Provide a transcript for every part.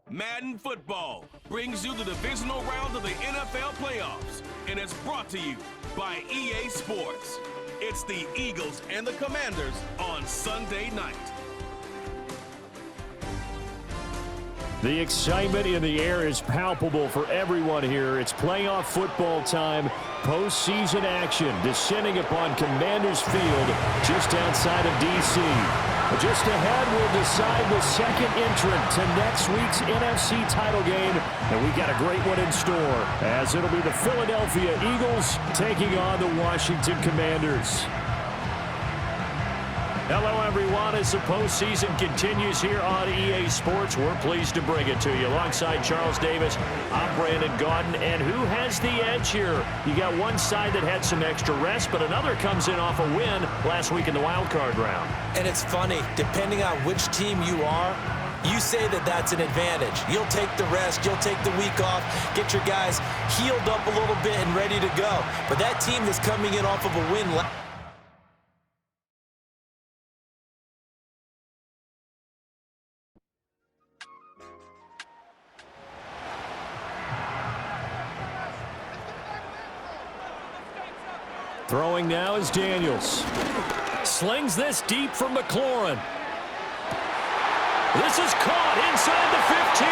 Madden Football brings you the divisional round of the NFL playoffs, and it's brought to you by EA Sports. It's the Eagles and the Commanders on Sunday night. The excitement in the air is palpable for everyone here. It's playoff football time, postseason action descending upon Commanders Field just outside of D.C. Just ahead, we'll decide the second entrant to next week's NFC title game, and we got a great one in store, as it'll be the Philadelphia Eagles taking on the Washington Commanders. Hello, everyone. As the postseason continues here on EA Sports, we're pleased to bring it to you. Alongside Charles Davis, I'm Brandon Gaudin. And who has the edge here? You got one side that had some extra rest, but another comes in off a win last week in the wild card round. And it's funny, depending on which team you are, you say that that's an advantage. You'll take the rest, you'll take the week off, get your guys healed up a little bit and ready to go. But that team that's coming in off of a win Throwing now is Daniels. Slings this deep from McLaurin. This is caught inside the 15.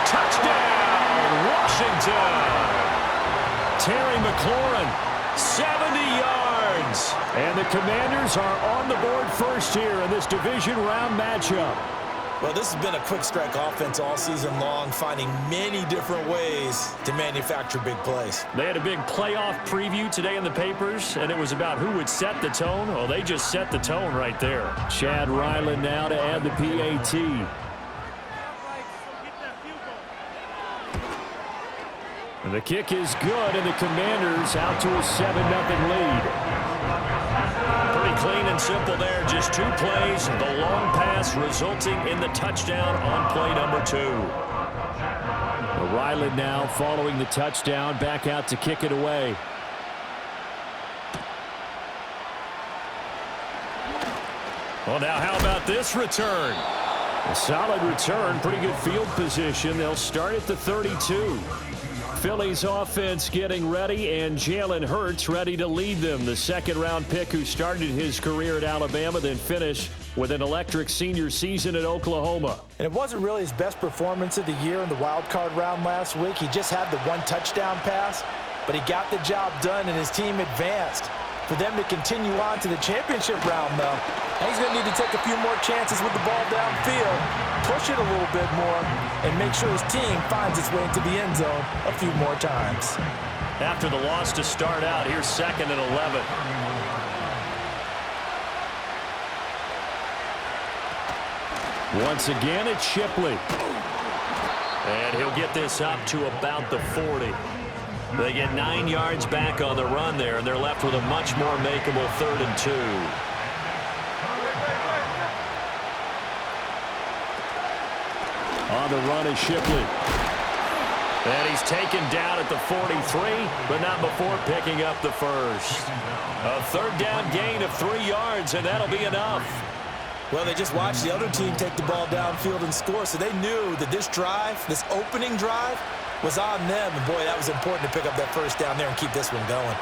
Touchdown, Washington. Terry McLaurin, 70 yards. And the Commanders are on the board first here in this division round matchup. Well, this has been a quick strike offense all season long, finding many different ways to manufacture big plays. They had a big playoff preview today in the papers, and it was about who would set the tone. Well, they just set the tone right there. Chad Ryland now to add the PAT. And the kick is good, and the Commanders out to a 7-0 lead. Pretty clean and simple there. Just two plays. The long pass resulting in the touchdown on play number 2. Ryland now following the touchdown, back out to kick it away. Well, now how about this return? A solid return, pretty good field position. They'll start at the 32. Philly's offense getting ready, and Jalen Hurts ready to lead them. The second-round pick who started his career at Alabama, then finished with an electric senior season at Oklahoma. And it wasn't really his best performance of the year in the wild card round last week. He just had the one touchdown pass, but he got the job done, and his team advanced. For them to continue on to the championship round, though, and he's going to need to take a few more chances with the ball downfield, push it a little bit more, and make sure his team finds its way into the end zone a few more times. After the loss to start out, here's 2nd and 11. Once again, it's Shipley. And he'll get this up to about the 40. They get 9 yards back on the run there, and they're left with a much more makeable 3rd and 2. On the run is Shipley. And he's taken down at the 43, but not before picking up the first. A 3rd down gain of 3 yards, and that'll be enough. Well, they just watched the other team take the ball downfield and score, so they knew that this drive, this opening drive, was on them. And, boy, that was important to pick up that first down there and keep this one going.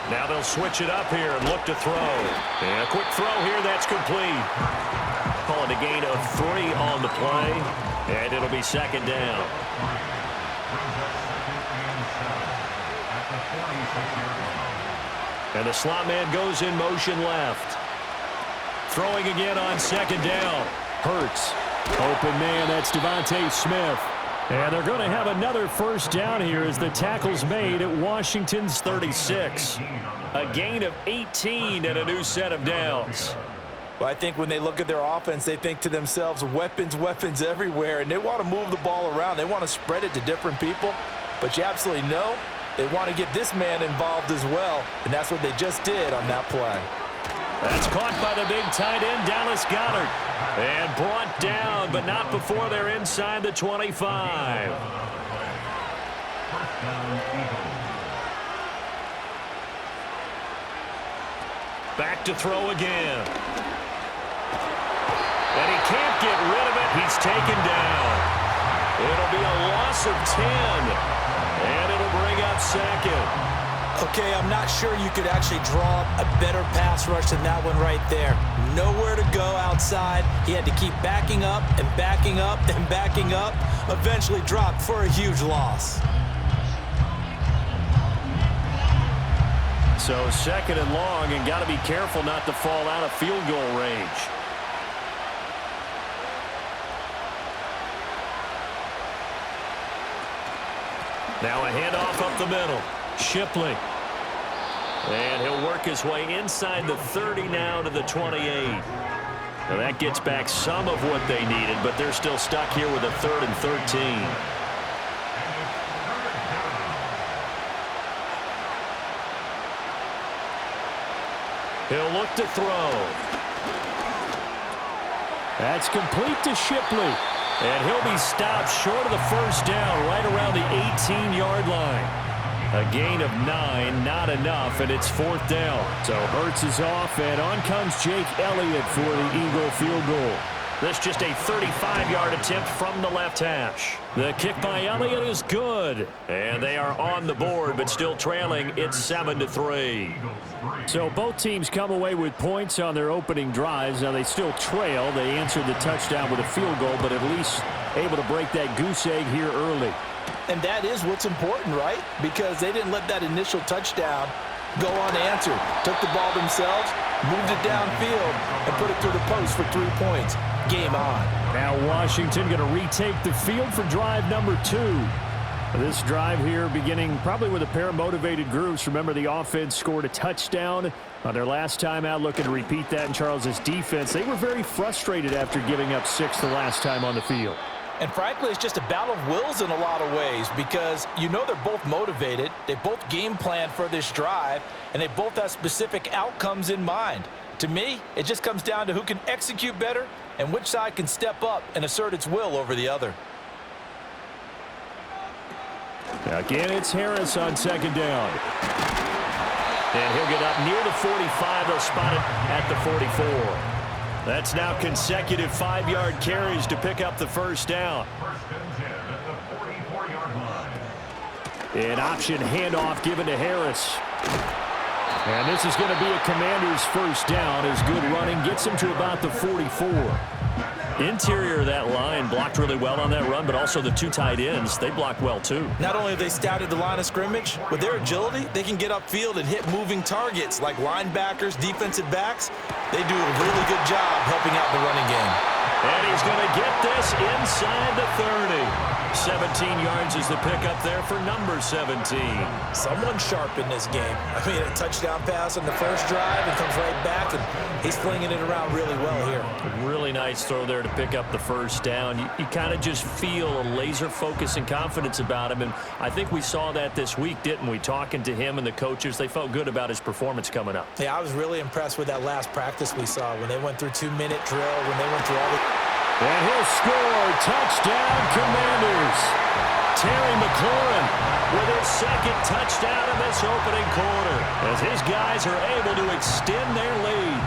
Now they'll switch it up here and look to throw. And a quick throw here, that's complete. Calling a gain of 3 on the play, and it'll be 2nd down. And the slot man goes in motion left. Throwing again on 2nd down. Hurts. Open man, that's Devontae Smith. And they're going to have another first down here as the tackle's made at Washington's 36. A gain of 18 and a new set of downs. Well, I think when they look at their offense, they think to themselves, weapons, weapons everywhere, and they want to move the ball around. They want to spread it to different people, but you absolutely know they want to get this man involved as well, and that's what they just did on that play. That's caught by the big tight end, Dallas Goedert. And brought down, but not before they're inside the 25. Back to throw again. And he can't get rid of it. He's taken down. It'll be a loss of 10. And it'll bring up second. Okay, I'm not sure you could actually draw a better pass rush than that one right there. Nowhere to go outside. He had to keep backing up and backing up and backing up. Eventually dropped for a huge loss. So second and long, and got to be careful not to fall out of field goal range. Now a handoff up the middle. Shipley. And he'll work his way inside the 30 now to the 28. Now that gets back some of what they needed, but they're still stuck here with a 3rd and 13. He'll look to throw. That's complete to Shipley. And he'll be stopped short of the first down right around the 18-yard line. A gain of 9, not enough, and it's 4th down. So Hurts is off, and on comes Jake Elliott for the Eagle field goal. This just a 35-yard attempt from the left hash. The kick by Elliott is good, and they are on the board, but still trailing. It's 7-3. So both teams come away with points on their opening drives. Now they still trail. They answered the touchdown with a field goal, but at least able to break that goose egg here early. And that is what's important, right? Because they didn't let that initial touchdown go unanswered. Took the ball themselves, moved it downfield, and put it through the post for 3 points. Game on. Now Washington going to retake the field for drive number 2. This drive here beginning probably with a pair of motivated groups. Remember, the offense scored a touchdown on their last time out, looking to repeat that in Charles's defense. They were very frustrated after giving up 6 the last time on the field. And frankly, it's just a battle of wills in a lot of ways because you know they're both motivated. They both game plan for this drive, and they both have specific outcomes in mind. To me, it just comes down to who can execute better and which side can step up and assert its will over the other. Again, it's Harris on second down. And he'll get up near the 45. They'll spot it at the 44. That's now consecutive 5-yard carries to pick up the first down. An option handoff given to Harris. And this is going to be a Commander's first down as good running gets him to about the 44. Interior of that line blocked really well on that run, but also the 2 tight ends, they blocked well too. Not only have they scouted the line of scrimmage, with their agility, they can get upfield and hit moving targets like linebackers, defensive backs. They do a really good job helping out the running game. And he's going to get this inside the 30. 17 yards is the pickup there for number 17. Someone sharp in this game. I mean, a touchdown pass on the first drive and comes right back, and he's flinging it around really well here. Really nice throw there to pick up the first down. You kind of just feel a laser focus and confidence about him, and I think we saw that this week, didn't we? Talking to him and the coaches, they felt good about his performance coming up. Yeah, I was really impressed with that last practice we saw when they went through 2-minute drill, when they went through all the... And he'll score. Touchdown, Commanders. Terry McLaurin with his second touchdown in this opening quarter as his guys are able to extend their lead.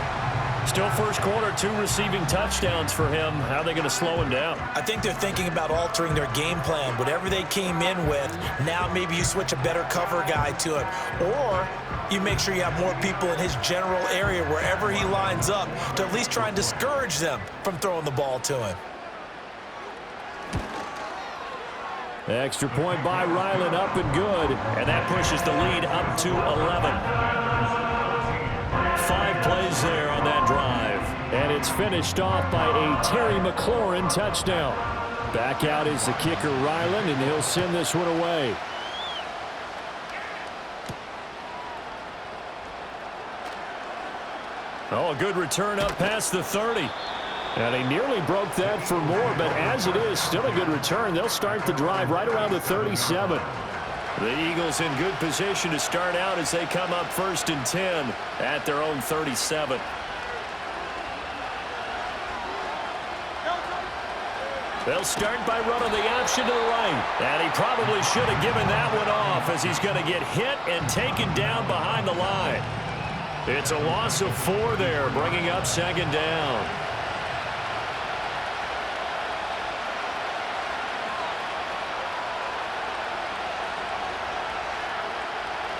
Still first quarter, 2 receiving touchdowns for him. How are they going to slow him down? I think they're thinking about altering their game plan. Whatever they came in with, now maybe you switch a better cover guy to him. Or you make sure you have more people in his general area wherever he lines up to at least try and discourage them from throwing the ball to him. Extra point by Ryland, up and good. And that pushes the lead up to 11. 5 plays there on that drive. And it's finished off by a Terry McLaurin touchdown. Back out is the kicker, Ryland, and he'll send this one away. Oh, a good return up past the 30. And he nearly broke that for more, but as it is, still a good return. They'll start the drive right around the 37. The Eagles in good position to start out as they come up 1st and 10 at their own 37. They'll start by running the option to the right. And he probably should have given that one off as he's going to get hit and taken down behind the line. It's a loss of 4 there, bringing up 2nd down.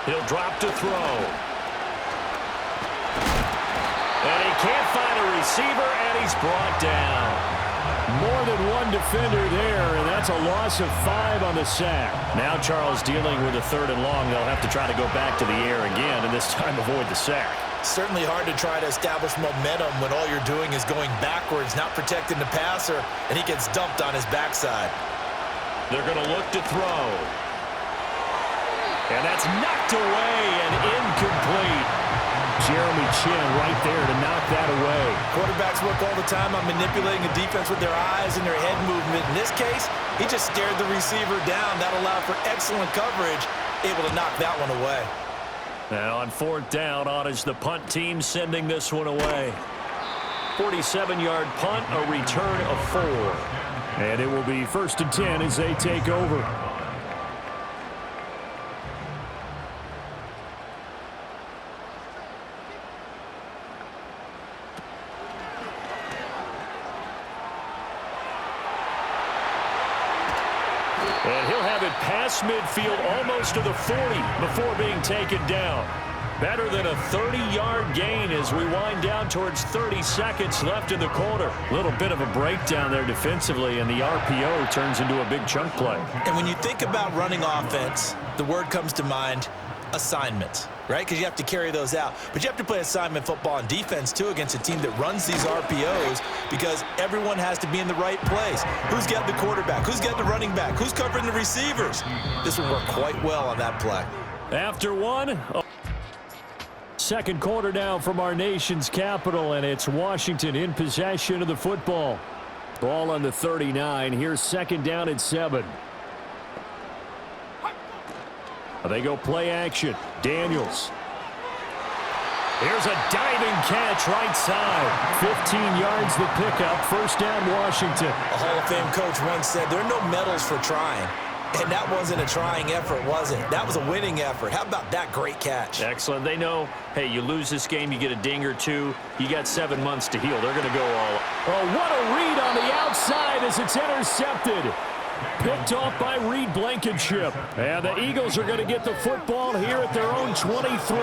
He'll drop to throw. And he can't find a receiver, and he's brought down. More than one defender there, and that's a loss of 5 on the sack. Now Charles dealing with a 3rd and long. They'll have to try to go back to the air again, and this time avoid the sack. Certainly hard to try to establish momentum when all you're doing is going backwards, not protecting the passer, and he gets dumped on his backside. They're going to look to throw. And that's knocked away and incomplete. Jeremy Chin right there to knock that away. Quarterbacks work all the time on manipulating the defense with their eyes and their head movement. In this case, he just stared the receiver down. That allowed for excellent coverage, able to knock that one away. Now on 4th down, on is the punt team sending this one away. 47-yard punt, a return of 4. And it will be 1st and 10 as they take over. And he'll have it past midfield, almost to the 40 before being taken down. Better than a 30-yard gain as we wind down towards 30 seconds left in the quarter. A little bit of a breakdown there defensively, and the RPO turns into a big chunk play. And when you think about running offense, the word comes to mind, assignment, right? Because you have to carry those out. But you have to play assignment football on defense, too, against a team that runs these RPOs because everyone has to be in the right place. Who's got the quarterback? Who's got the running back? Who's covering the receivers? This will work quite well on that play. After one, second quarter now from our nation's capital, and it's Washington in possession of the football. Ball on the 39. Here's 2nd down and 7. They go play action. Daniels. Here's a diving catch right side. 15 yards the pickup. 1st down Washington. A Hall of Fame coach once said there are no medals for trying. And that wasn't a trying effort, was it? That was a winning effort. How about that great catch? Excellent. They know, hey, you lose this game, you get a ding or 2. You got 7 months to heal. They're going to go all. Oh, what a read on the outside as it's intercepted. Picked off by Reed Blankenship. And the Eagles are going to get the football here at their own 23.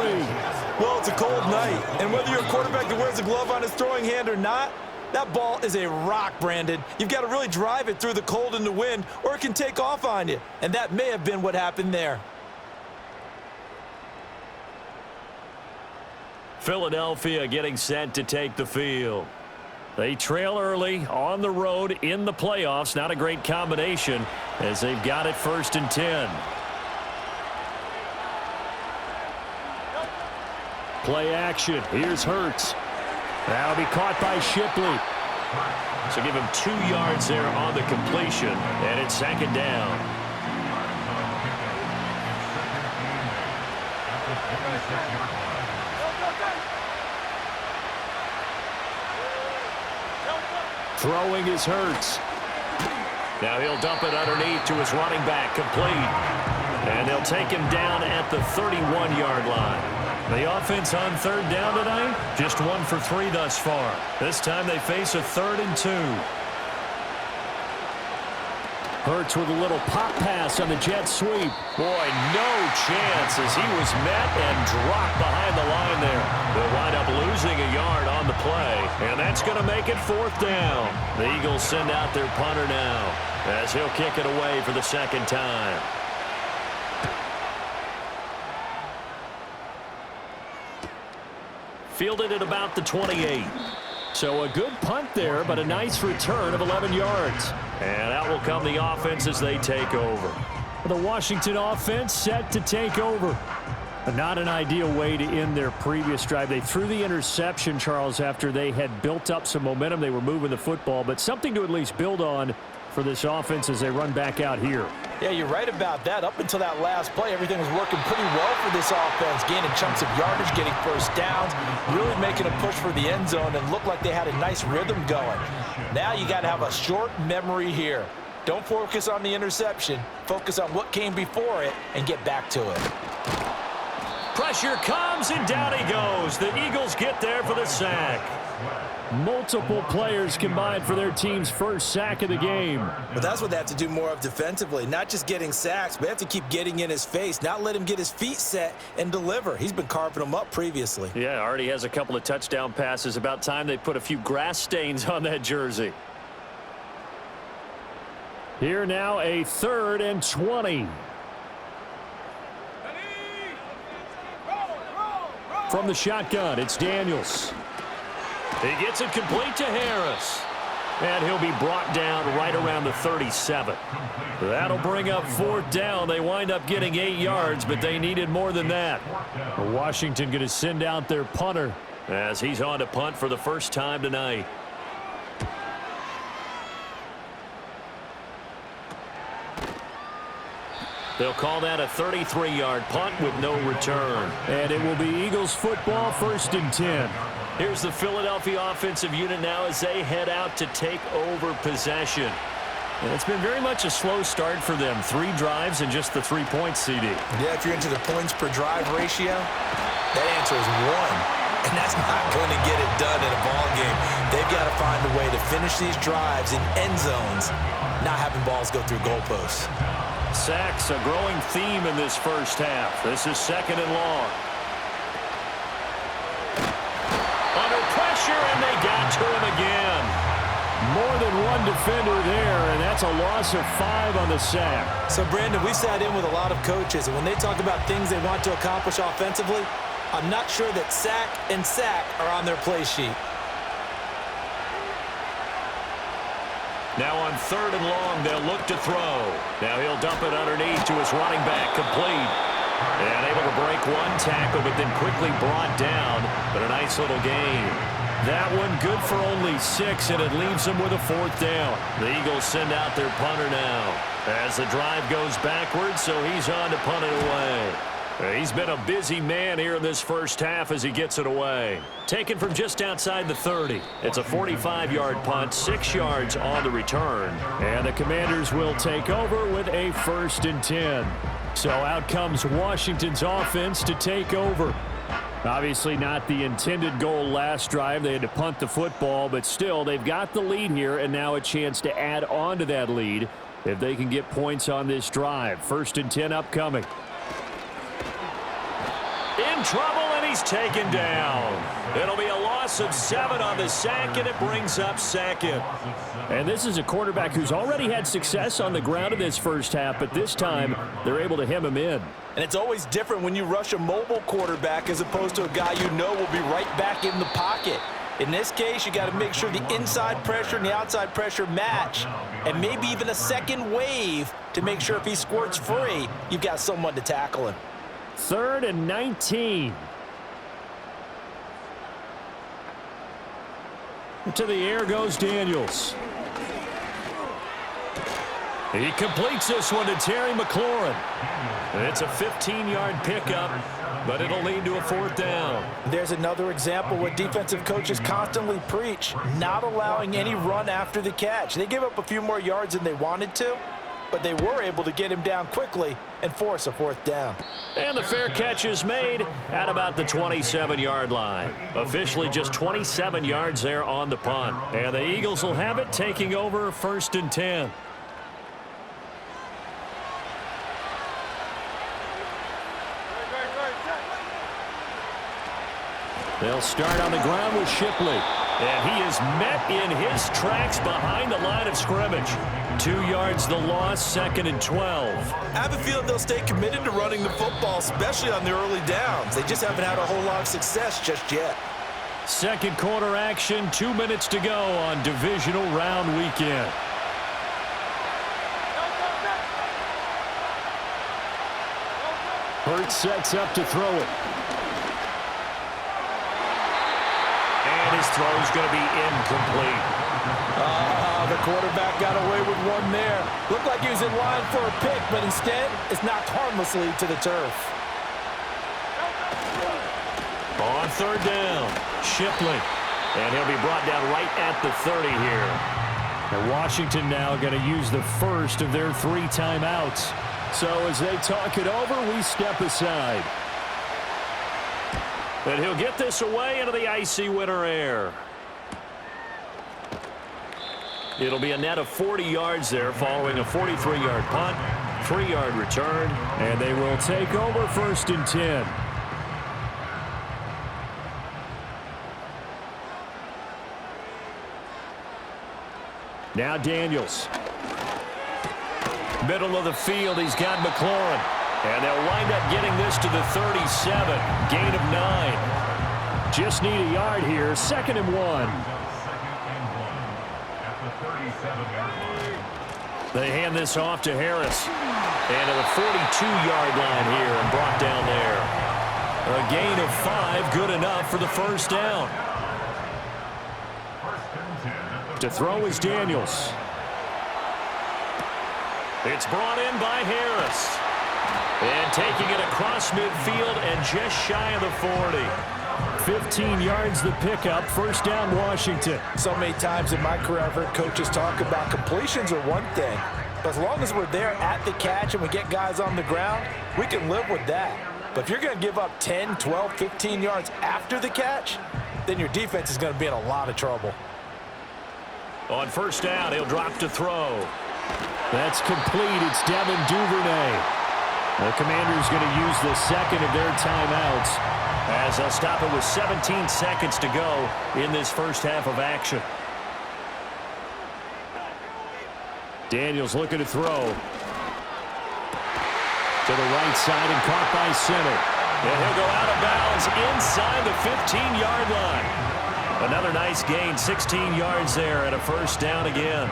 Well, it's a cold night. And whether you're a quarterback that wears a glove on his throwing hand or not, that ball is a rock, Brandon. You've got to really drive it through the cold and the wind, or it can take off on you. And that may have been what happened there. Philadelphia getting set to take the field. They trail early on the road in the playoffs. Not a great combination as they've got it 1st and 10. Play action. Here's Hurts. That'll be caught by Shipley. So give him 2 yards there on the completion, and it's 2nd down. Throwing is Hurts. Now he'll dump it underneath to his running back, complete. And they'll take him down at the 31-yard line. The offense on 3rd down tonight, just 1 for 3 thus far. This time they face a 3rd and 2. Hurts with a little pop pass on the jet sweep. Boy, no chance as he was met and dropped behind the line there. They'll wind up losing a yard on the play, and that's going to make it 4th down. The Eagles send out their punter now as he'll kick it away for the 2nd time. Fielded at about the 28. So a good punt there, but a nice return of 11 yards. And out will come the offense as they take over. The Washington offense set to take over. But not an ideal way to end their previous drive. They threw the interception, Charles, after they had built up some momentum. They were moving the football, but something to at least build on for this offense as they run back out here. Yeah, you're right about that. Up until that last play, everything was working pretty well for this offense, gaining chunks of yardage, getting 1st downs, really making a push for the end zone, and looked like they had a nice rhythm going. Now you got to have a short memory here. Don't focus on the interception. Focus on what came before it and get back to it. pressure comes, and down he goes. The Eagles get there for the sack. Multiple players combined for their team's first sack of the game. But that's what they have to do more of defensively. Not just getting sacks, but they have to keep getting in his face, not let him get his feet set and deliver. He's been carving them up previously. Yeah, already has a couple of touchdown passes. About time they put a few grass stains on that jersey. Here now, a 3rd and 20. From the shotgun, it's Daniels. He gets it complete to Harris. And he'll be brought down right around the 37. That'll bring up 4th down. They wind up getting 8 yards, but they needed more than that. Washington going to send out their punter as he's on to punt for the first time tonight. They'll call that a 33-yard punt with no return. And it will be Eagles football, 1st and 10. Here's the Philadelphia offensive unit now as they head out to take over possession. And it's been very much a slow start for them. 3 drives and just the 3 points, CD. Yeah, if you're into the points per drive ratio, that answer is 1. And that's not going to get it done in a ball game. They've got to find a way to finish these drives in end zones, not having balls go through goalposts. Sacks, a growing theme in this first half. This is 2nd and long. Under pressure, and they got to him again. More than one defender there, and that's a loss of 5 on the sack. So, Brandon, we sat in with a lot of coaches, and when they talk about things they want to accomplish offensively, I'm not sure that sack and sack are on their play sheet. Now on 3rd and long, they'll look to throw. Now he'll dump it underneath to his running back, complete. And able to break 1 tackle, but then quickly brought down. But a nice little gain. That one good for only 6, and it leaves them with a 4th down. The Eagles send out their punter now as the drive goes backwards, so he's on to punt it away. He's been a busy man here in this first half as he gets it away. Taken from just outside the 30. It's a 45-yard punt, 6 yards on the return. And the Commanders will take over with a 1st and 10. So out comes Washington's offense to take over. Obviously not the intended goal last drive. They had to punt the football, but still they've got the lead here and now a chance to add on to that lead if they can get points on this drive. 1st and 10 upcoming. In trouble, and he's taken down. It'll be a loss of 7 on the sack, and it brings up 2nd. And this is a quarterback who's already had success on the ground in this first half, but this time they're able to hem him in. And it's always different when you rush a mobile quarterback as opposed to a guy you know will be right back in the pocket. In this case, you got to make sure the inside pressure and the outside pressure match, and maybe even a second wave to make sure if he squirts free, you've got someone to tackle him. 3rd and 19. To the air goes Daniels. He completes this one to Terry McLaurin. It's a 15-yard pickup, but it'll lead to a 4th down. There's another example what defensive coaches constantly preach, not allowing any run after the catch. They gave up a few more yards than they wanted to, but they were able to get him down quickly and force a 4th down. And the fair catch is made at about the 27-yard line. Officially just 27 yards there on the punt. And the Eagles will have it, taking over 1st and 10. They'll start on the ground with Shipley. And he is met in his tracks behind the line of scrimmage. 2 yards the loss, 2nd and 12. I have a feeling they'll stay committed to running the football, especially on the early downs. They just haven't had a whole lot of success just yet. Second quarter action, 2 minutes to go on divisional round weekend. Hurts sets up to throw it. And his throw is going to be incomplete. The quarterback got away with one there. Looked like he was in line for a pick, but instead it's knocked harmlessly to the turf. On 3rd down, Shipley. And he'll be brought down right at the 30 here. And Washington now going to use the first of their 3 timeouts. So as they talk it over, we step aside. And he'll get this away into the icy winter air. It'll be a net of 40 yards there following a 43-yard punt, 3-yard return, and they will take over 1st and 10. Now Daniels. Middle of the field, he's got McLaurin. And they'll wind up getting this to the 37. Gain of 9. Just need a yard here. 2nd and 1. They hand this off to Harris. And to the 42-yard line here and brought down there. A gain of 5, good enough for the 1st down. To throw is Daniels. It's brought in by Harris. And taking it across midfield and just shy of the 40. 15 yards the pickup. 1st down Washington. So many times in my career I've heard coaches talk about completions are one thing. But as long as we're there at the catch and we get guys on the ground, we can live with that. But if you're going to give up 10, 12, 15 yards after the catch, then your defense is going to be in a lot of trouble. On 1st down, he'll drop to throw. That's complete. It's Devin Duvernay. The Commanders going to use the 2nd of their timeouts as they'll stop it with 17 seconds to go in this 1st half of action. Daniels looking to throw. To the right side and caught by center. And he'll go out of bounds inside the 15-yard line. Another nice gain, 16 yards there, and a 1st down again.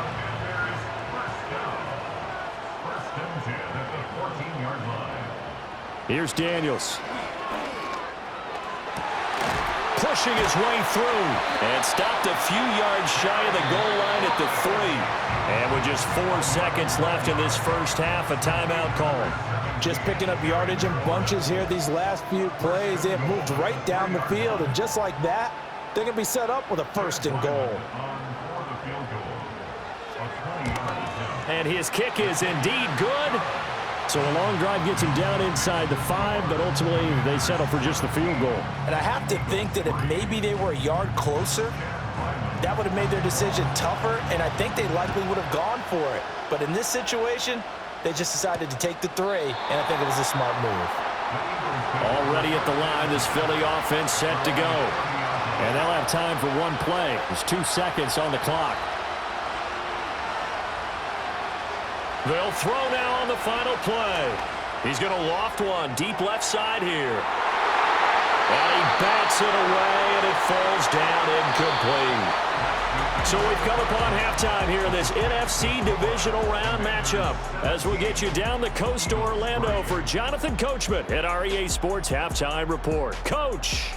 Here's Daniels. Pushing his way through. And stopped a few yards shy of the goal line at the 3. And with just 4 seconds left in this 1st half, a timeout call. Just picking up yardage in bunches here these last few plays. They have moved right down the field, and just like that, they're going to be set up with a 1st and goal. And his kick is indeed good. So a long drive gets him down inside the 5, but ultimately they settle for just the field goal. And I have to think that if maybe they were a yard closer, that would have made their decision tougher, and I think they likely would have gone for it. But in this situation, they just decided to take the 3, and I think it was a smart move. Already at the line, this Philly offense set to go. And they'll have time for one play. There's 2 seconds on the clock. They'll throw now on the final play. He's going to loft one deep left side here. And he bats it away, and it falls down incomplete. So we've come upon halftime here in this NFC Divisional Round matchup as we get you down the coast to Orlando for Jonathan Coachman at our EA Sports Halftime Report. Coach!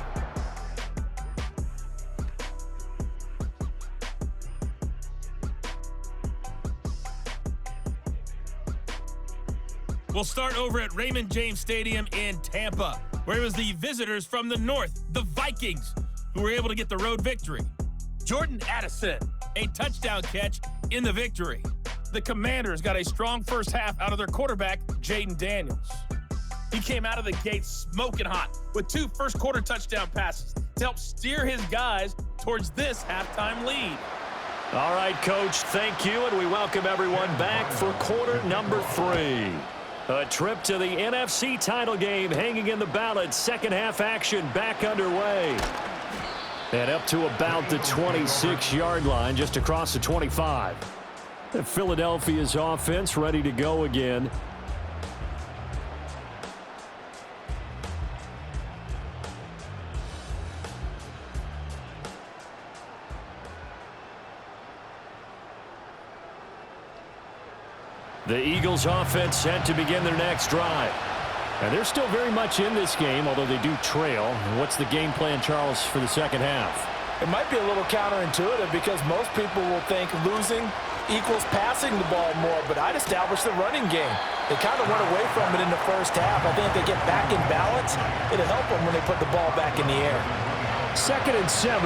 We'll start over at Raymond James Stadium in Tampa, where it was the visitors from the north, the Vikings, who were able to get the road victory. Jordan Addison, a touchdown catch in the victory. The Commanders got a strong 1st half out of their quarterback, Jaden Daniels. He came out of the gate smoking hot with 2 first-quarter touchdown passes to help steer his guys towards this halftime lead. All right, Coach, thank you, and we welcome everyone back for quarter number 3. A trip to the NFC title game hanging in the balance. 2nd half action back underway. And up to about the 26-yard line, just across the 25. Philadelphia's offense ready to go again. The Eagles offense set to begin their next drive. And they're still very much in this game, although they do trail. And what's the game plan, Charles, for the 2nd half? It might be a little counterintuitive because most people will think losing equals passing the ball more, but I'd establish the running game. They kind of went away from it in the 1st half. I think if they get back in balance, it'll help them when they put the ball back in the air. 2nd and 7.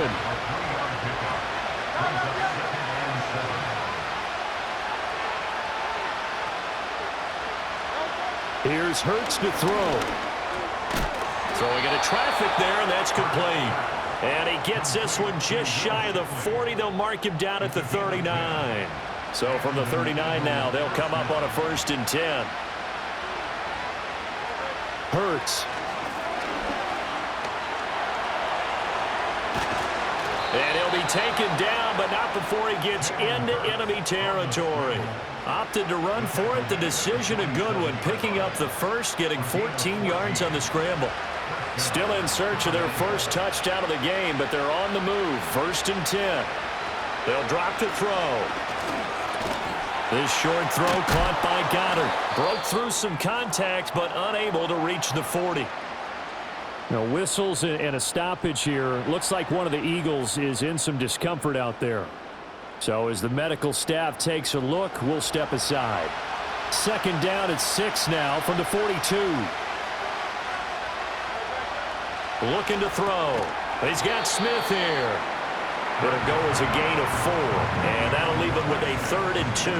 Here's Hurts to throw. Throwing into traffic there, and that's complete. And he gets this one just shy of the 40. They'll mark him down at the 39. So from the 39 now, they'll come up on a 1st and 10. Hurts. And he'll be taken down, but not before he gets into enemy territory. Opted to run for it. The decision a good one. Picking up the first, getting 14 yards on the scramble. Still in search of their first touchdown of the game, but they're on the move. 1st and 10. They'll drop to throw. This short throw caught by Goddard. Broke through some contact, but unable to reach the 40. Now, whistles and a stoppage here. Looks like one of the Eagles is in some discomfort out there. So as the medical staff takes a look, we'll step aside. 2nd down at 6 now from the 42. Looking to throw. He's got Smith here. It'll go as a gain of 4, and that'll leave him with a 3rd and 2.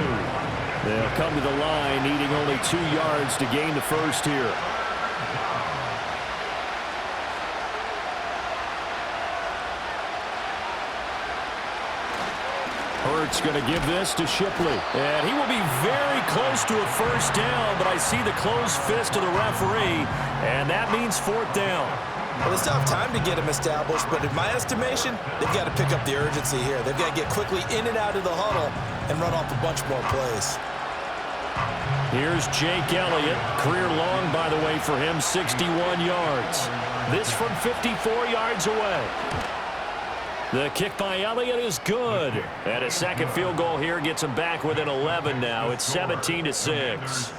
They'll come to the line, needing only 2 yards to gain the first here. Hurts going to give this to Shipley. And he will be very close to a 1st down, but I see the closed fist of the referee, and that means 4th down. Well, they still have time to get him established, but in my estimation, they've got to pick up the urgency here. They've got to get quickly in and out of the huddle and run off a bunch more plays. Here's Jake Elliott. Career long, by the way, for him, 61 yards. This from 54 yards away. The kick by Elliott is good. And a second field goal here gets him back within 11 now. It's 17-6.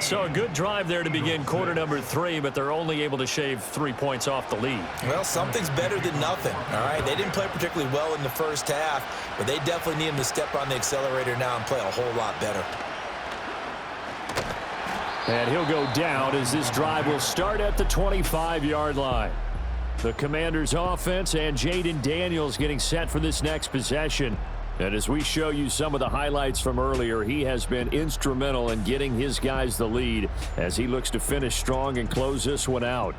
So a good drive there to begin quarter number 3, but they're only able to shave 3 points off the lead. Well, something's better than nothing, all right? They didn't play particularly well in the first half, but they definitely need him to step on the accelerator now and play a whole lot better. And he'll go down as this drive will start at the 25-yard line. The Commanders' offense and Jaden Daniels getting set for this next possession. And as we show you some of the highlights from earlier, he has been instrumental in getting his guys the lead as he looks to finish strong and close this one out.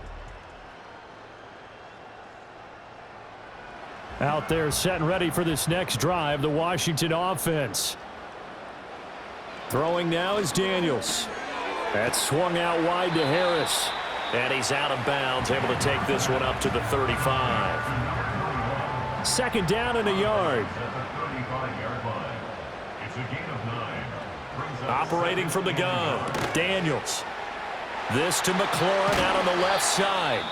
Out there set and ready for this next drive, the Washington offense. Throwing now is Daniels. That's swung out wide to Harris. And he's out of bounds, able to take this one up to the 35. 2nd down and a yard. Operating from the gun, Daniels. This to McLaurin out on the left side.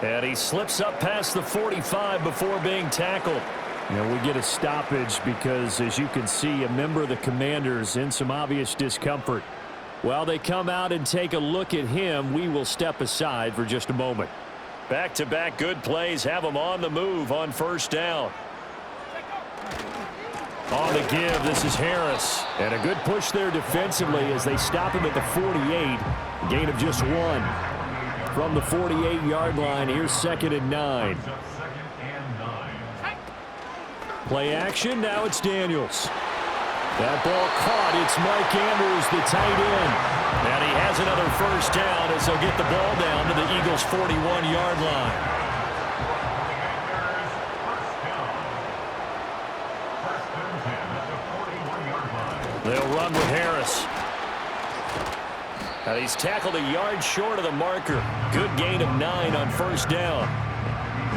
And he slips up past the 45 before being tackled. Now we get a stoppage because, as you can see, a member of the Commanders in some obvious discomfort. While they come out and take a look at him, we will step aside for just a moment. Back-to-back good plays have them on the move on 1st down. On the give, this is Harris. And a good push there defensively as they stop him at the 48. Gain of just 1. From the 48-yard line, here's 2nd and 9. Play action, now it's Daniels. That ball caught. It's Mike Andrews, the tight end. And he has another 1st down as they'll get the ball down to the Eagles' 41-yard line. They'll run with Harris. And he's tackled a yard short of the marker. Good gain of 9 on 1st down.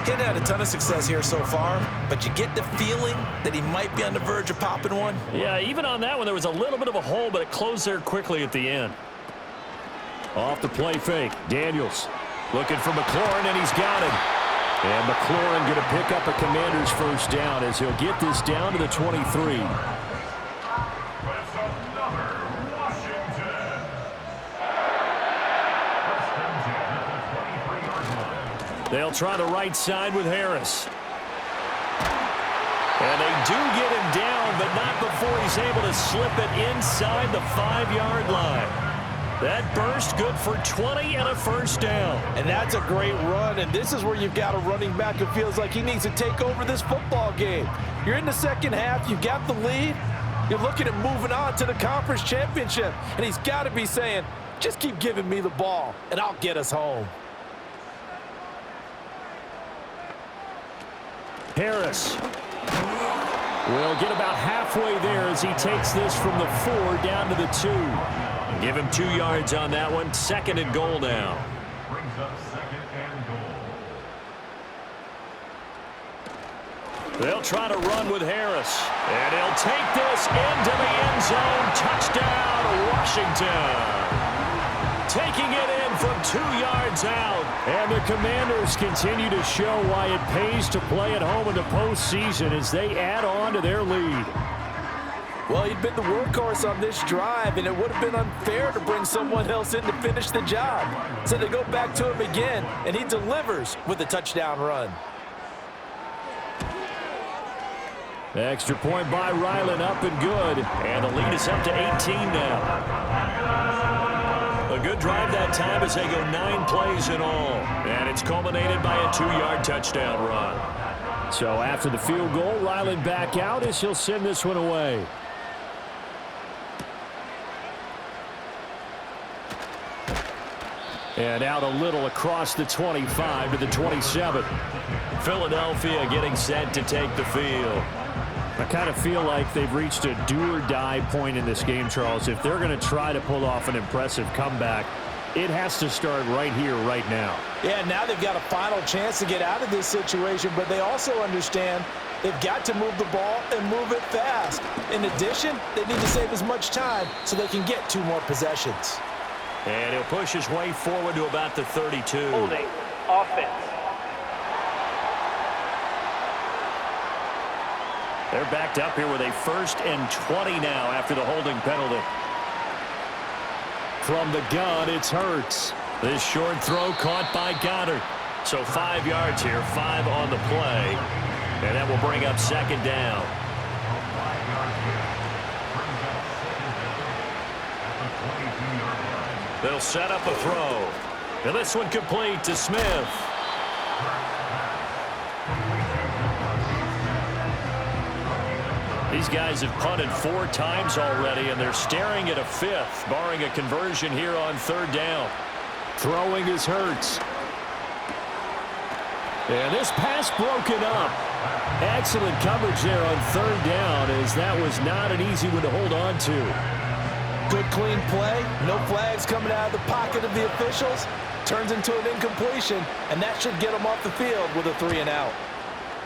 He's had a ton of success here so far, but you get the feeling that he might be on the verge of popping one. Yeah, even on that one, there was a little bit of a hole, but it closed there quickly at the end. Off the play fake, Daniels looking for McLaurin, and he's got him. And McLaurin going to pick up a Commander's 1st down as he'll get this down to the 23. They'll try the right side with Harris. And they do get him down, but not before he's able to slip it inside the 5-yard line. That burst good for 20 and a 1st down. And that's a great run, and this is where you've got a running back who feels like he needs to take over this football game. You're in the 2nd half, you've got the lead, you're looking at moving on to the conference championship, and he's got to be saying, just keep giving me the ball, and I'll get us home. Harris will get about halfway there as he takes this from the 4 down to the 2. Give him 2 yards on that one. 2nd and goal now. Brings up 2nd and goal. They'll try to run with Harris. And he'll take this into the end zone. Touchdown, Washington. Taking it in from 2 yards out. And the Commanders continue to show why it pays to play at home in the postseason as they add on to their lead. Well, he'd been the workhorse on this drive, and it would have been unfair to bring someone else in to finish the job. So they go back to him again, and he delivers with a touchdown run. Extra point by Ryland, up and good. And the lead is up to 18 now. A good drive that time as they go 9 plays in all. And it's culminated by a 2-yard touchdown run. So after the field goal, Ryland back out as he'll send this one away. And out a little across the 25 to the 27. Philadelphia getting set to take the field. I kind of feel like they've reached a do-or-die point in this game, Charles. If they're going to try to pull off an impressive comeback, it has to start right here, right now. Yeah, now they've got a final chance to get out of this situation, but they also understand they've got to move the ball and move it fast. In addition, they need to save as much time so they can get 2 more possessions. And he'll push his way forward to about the 32. Holding, offense. They're backed up here with a 1st and 20 now after the holding penalty. From the gun, it's Hurts. This short throw caught by Goddard. So 5 yards here, 5 on the play. And that will bring up 2nd down. They'll set up a throw. And this one complete to Smith. These guys have punted 4 times already, and they're staring at a 5th, barring a conversion here on 3rd down. Throwing is Hurts. And this pass broken up. Excellent coverage there on 3rd down, as that was not an easy one to hold on to. Good clean play, no flags coming out of the pocket of the officials. Turns into an incompletion, and that should get them off the field with a 3 and out.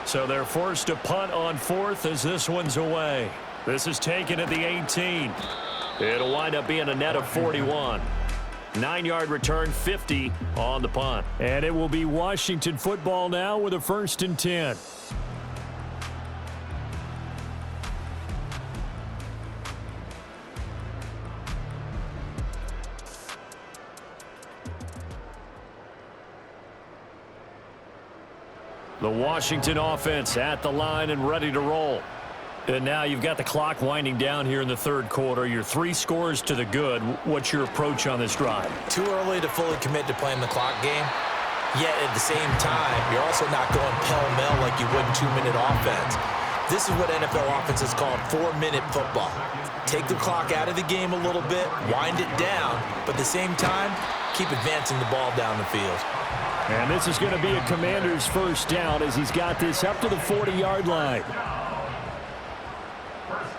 So they're forced to punt on 4th as this one's away. This is taken at the 18. It'll wind up being a net of 41. 9-yard return, 50 on the punt. And it will be Washington football now with a 1st and 10. The Washington offense at the line and ready to roll. And now you've got the clock winding down here in the 3rd quarter. You're 3 scores to the good. What's your approach on this drive? Too early to fully commit to playing the clock game. Yet at the same time, you're also not going pell-mell like you would in 2-minute offense. This is what NFL offenses call 4-minute football. Take the clock out of the game a little bit, wind it down, but at the same time, keep advancing the ball down the field. And this is going to be a Commander's 1st down as he's got this up to the 40-yard line. 1st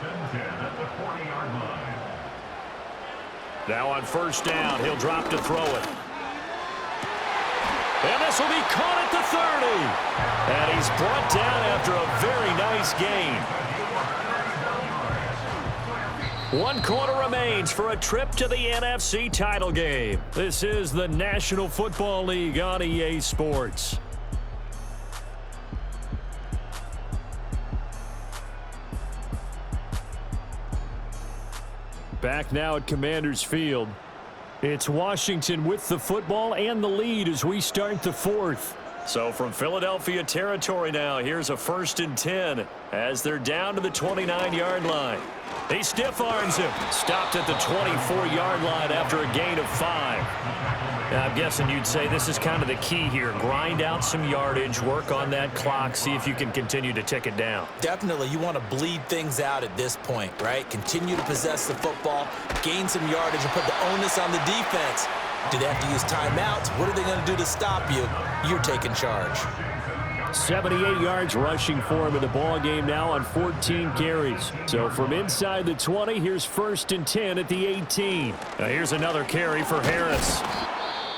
and 10 at the 40-yard line. Now on 1st down, he'll drop to throw it. And this will be caught at the 30. And he's brought down after a very nice gain. 1 quarter remains for a trip to the NFC title game. This is the National Football League on EA Sports. Back now at Commanders Field. It's Washington with the football and the lead as we start the 4th. So from Philadelphia territory now, here's a 1st and 10 as they're down to the 29-yard line. He stiff arms him. Stopped at the 24-yard line after a gain of 5. Now, I'm guessing you'd say this is kind of the key here. Grind out some yardage, work on that clock, see if you can continue to tick it down. Definitely, you want to bleed things out at this point, right? Continue to possess the football, gain some yardage, and put the onus on the defense. Do they have to use timeouts? What are they going to do to stop you? You're taking charge. 78 yards rushing for him in the ball game now on 14 carries. So from inside the 20, here's 1st and 10 at the 18. Now here's another carry for Harris.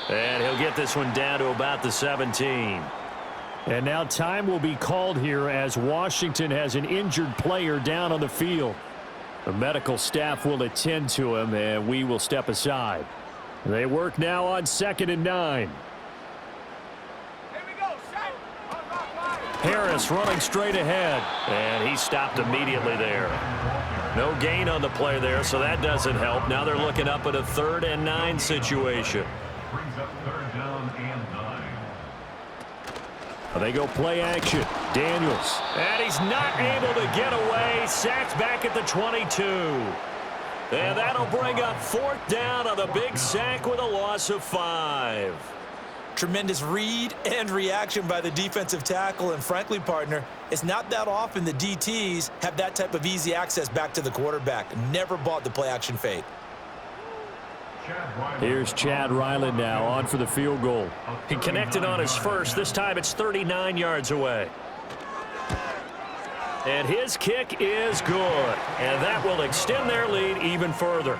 And he'll get this one down to about the 17. And now time will be called here as Washington has an injured player down on the field. The medical staff will attend to him, and we will step aside. They work now on 2nd and 9. Harris running straight ahead, and he stopped immediately there. No gain on the play there, so that doesn't help. Now they're looking up at a 3rd and 9 situation. Brings up 3rd down and 9. They go play action. Daniels. And he's not able to get away. Sacked back at the 22. And that'll bring up 4th down on the big sack with a loss of 5. Tremendous read and reaction by the defensive tackle. And frankly, partner, it's not that often the DTs have that type of easy access back to the quarterback. Never bought the play action fake. Here's Chad Ryland now on for the field goal. He connected on his first. This time it's 39 yards away. And his kick is good. And that will extend their lead even further.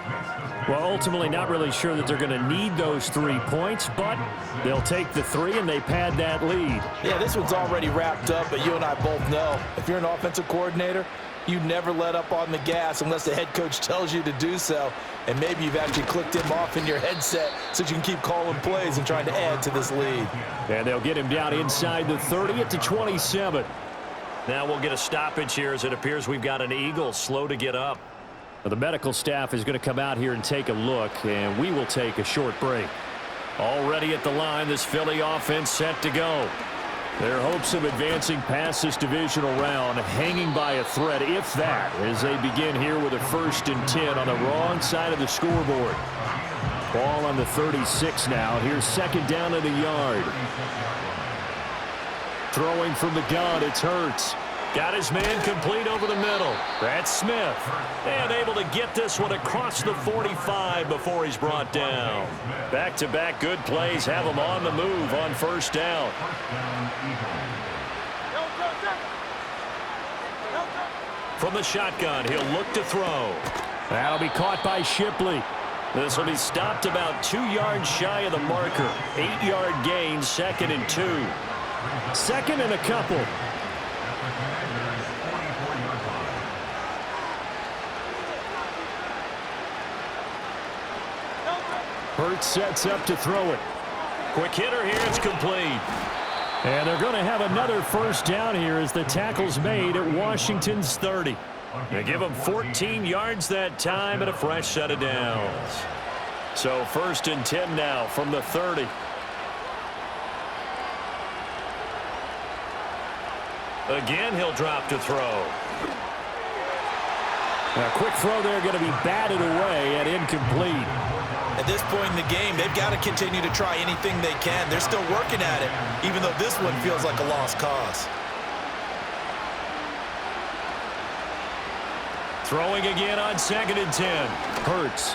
Well, ultimately not really sure that they're going to need those 3 points, but they'll take the 3 and they pad that lead. Yeah, this one's already wrapped up, but you and I both know if you're an offensive coordinator, you never let up on the gas unless the head coach tells you to do so. And maybe you've actually clicked him off in your headset so you can keep calling plays and trying to add to this lead. And they'll get him down inside the 30 at the 27. Now we'll get a stoppage here as it appears we've got an Eagle slow to get up. Well, the medical staff is going to come out here and take a look, and we will take a short break. Already at the line, this Philly offense set to go. Their hopes of advancing past this divisional round hanging by a thread, if that, as they begin here with a 1st and 10 on the wrong side of the scoreboard. Ball on the 36 now. Here's 2nd down at a yard. Throwing from the gun, it's Hurts. Got his man complete over the middle. That's Smith. And able to get this one across the 45 before he's brought down. Back-to-back good plays have him on the move on 1st down. From the shotgun, he'll look to throw. That'll be caught by Shipley. This will be stopped about 2 yards shy of the marker. 8-yard gain, 2nd and 2. 2nd and a couple. Hurts sets up to throw it. Quick hitter here, it's complete. And they're going to have another 1st down here as the tackle's made at Washington's 30. They give them 14 yards that time and a fresh set of downs. So 1st and 10 now from the 30. Again, he'll drop to throw. A quick throw there going to be batted away and incomplete. At this point in the game, they've got to continue to try anything they can. They're still working at it, even though this one feels like a lost cause. Throwing again on 2nd and 10. Hurts.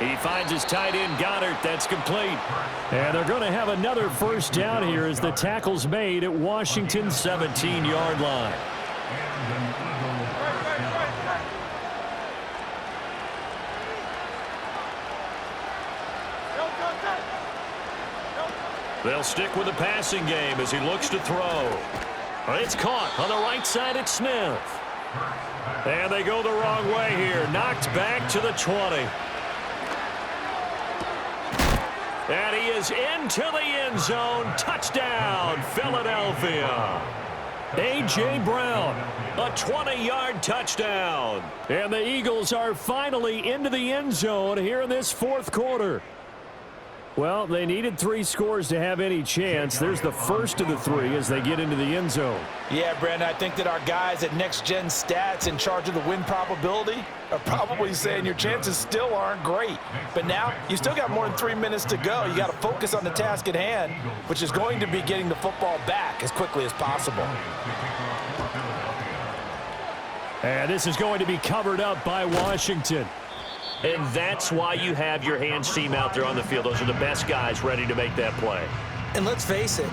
He finds his tight end, Goddard. That's complete. And they're going to have another 1st down here as the tackle's made at Washington's 17-yard line. They'll stick with the passing game as he looks to throw. It's caught on the right side at Smith. And they go the wrong way here. Knocked back to the 20. And he is into the end zone. Touchdown, Philadelphia. A.J. Brown, a 20-yard touchdown. And the Eagles are finally into the end zone here in this 4th quarter. Well, they needed 3 scores to have any chance. There's the first of the 3 as they get into the end zone. Yeah, Brandon, I think that our guys at Next Gen Stats in charge of the win probability are probably saying your chances still aren't great. But now you still got more than 3 minutes to go. You got to focus on the task at hand, which is going to be getting the football back as quickly as possible. And this is going to be covered up by Washington. And that's why you have your hands team out there on the field. Those are the best guys ready to make that play. And let's face it,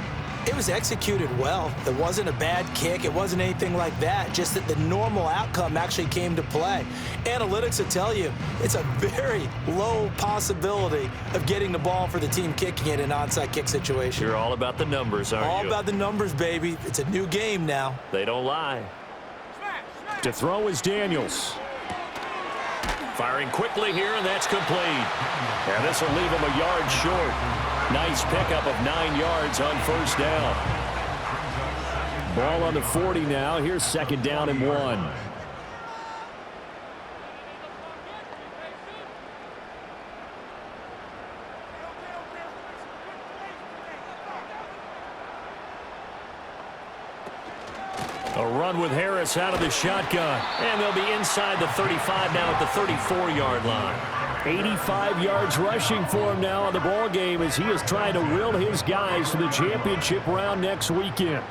It was executed well. It wasn't a bad kick. It wasn't anything like that. Just that the normal outcome actually came to play. Analytics will tell you it's a very low possibility of getting the ball for the team kicking it in an onside kick situation. You're all about the numbers, aren't you? All about the numbers, baby. It's a new game now. They don't lie. To throw is Daniels. Firing quickly here, and that's complete. And this will leave him a yard short. Nice pickup of 9 yards on first down. Ball on the 40 now. Here's second down and 1. A run with Harris out of the shotgun. And they'll be inside the 35 now at the 34-yard line. 85 yards rushing for him now in the ball game as he is trying to will his guys to the championship round next weekend.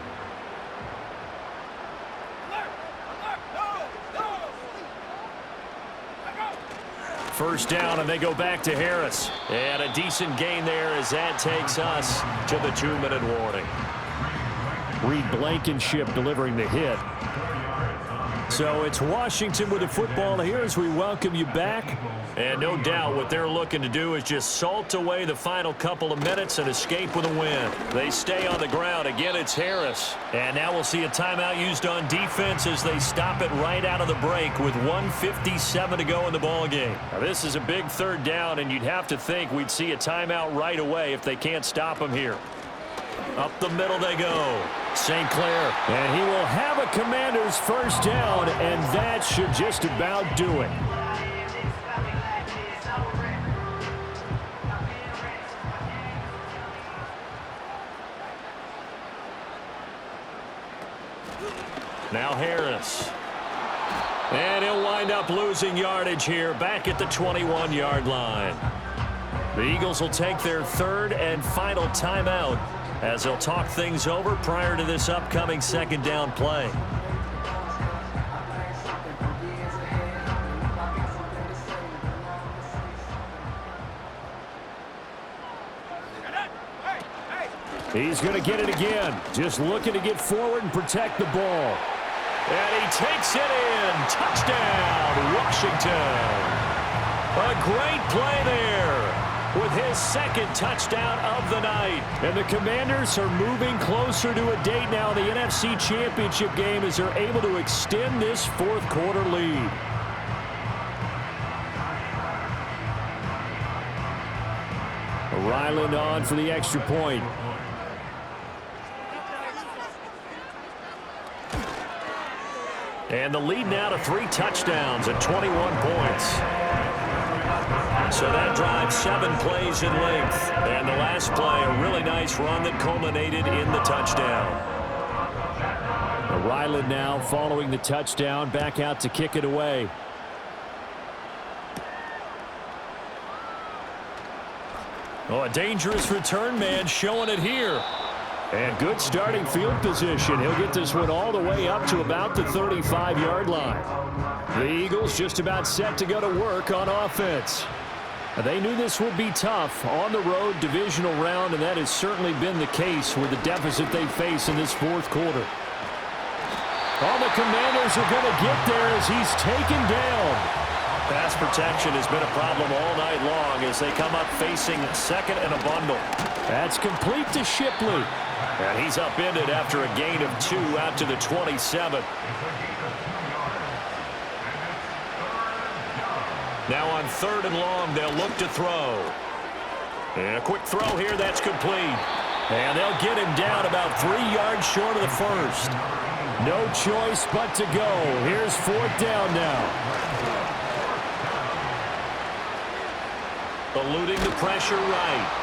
First down, and they go back to Harris. And a decent gain there as that takes us to the 2-minute warning. Reed Blankenship delivering the hit. So it's Washington with the football here as we welcome you back. And no doubt what they're looking to do is just salt away the final couple of minutes and escape with a win. They stay on the ground. Again, it's Harris. And now we'll see a timeout used on defense as they stop it right out of the break with 1:57 to go in the ball game. Now, this is a big third down, and you'd have to think we'd see a timeout right away if they can't stop them here. Up the middle they go. St. Clair. And he will have a Commander's first down, and that should just about do it. Now Harris. And he'll wind up losing yardage here back at the 21-yard line. The Eagles will take their third and final timeout as they'll talk things over prior to this upcoming second down play. He's going to get it again. Just looking to get forward and protect the ball. And he takes it in. Touchdown, Washington. A great play there with his second touchdown of the night. And the Commanders are moving closer to a date now in the NFC Championship game as they're able to extend this fourth quarter lead. Ryland on for the extra point. And the lead now to 3 touchdowns at 21 points. So that drives 7 plays in length. And the last play, a really nice run that culminated in the touchdown. Ryland now following the touchdown, back out to kick it away. Oh, a dangerous return man showing it here. And good starting field position. He'll get this one all the way up to about the 35-yard line. The Eagles just about set to go to work on offense. They knew this would be tough on the road divisional round, and that has certainly been the case with the deficit they face in this fourth quarter. All the Commanders are going to get there as he's taken down. Pass protection has been a problem all night long as they come up facing second and a bundle. That's complete to Shipley. And he's upended after a gain of 2 out to the 27. Now on third and long, they'll look to throw. And a quick throw here, that's complete. And they'll get him down about 3 yards short of the first. No choice but to go. Here's fourth down now. Eluding the pressure right.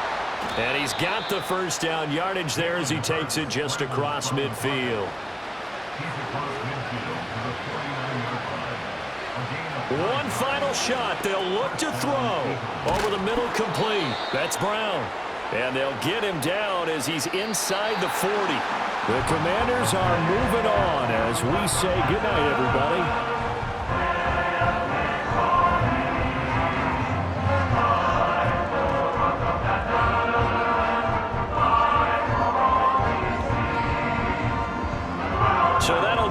And he's got the first down yardage there as he takes it just across midfield. One final shot. They'll look to throw. Over the middle, complete. That's Brown. And they'll get him down as he's inside the 40. The Commanders are moving on as we say goodnight, everybody.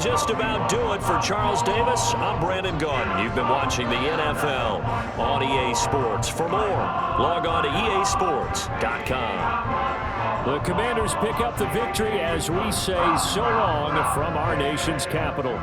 just about do it for Charles Davis. I'm Brandon Gaudin. You've been watching the NFL on EA Sports. For more, log on to easports.com. The Commanders pick up the victory as we say so long from our nation's capital.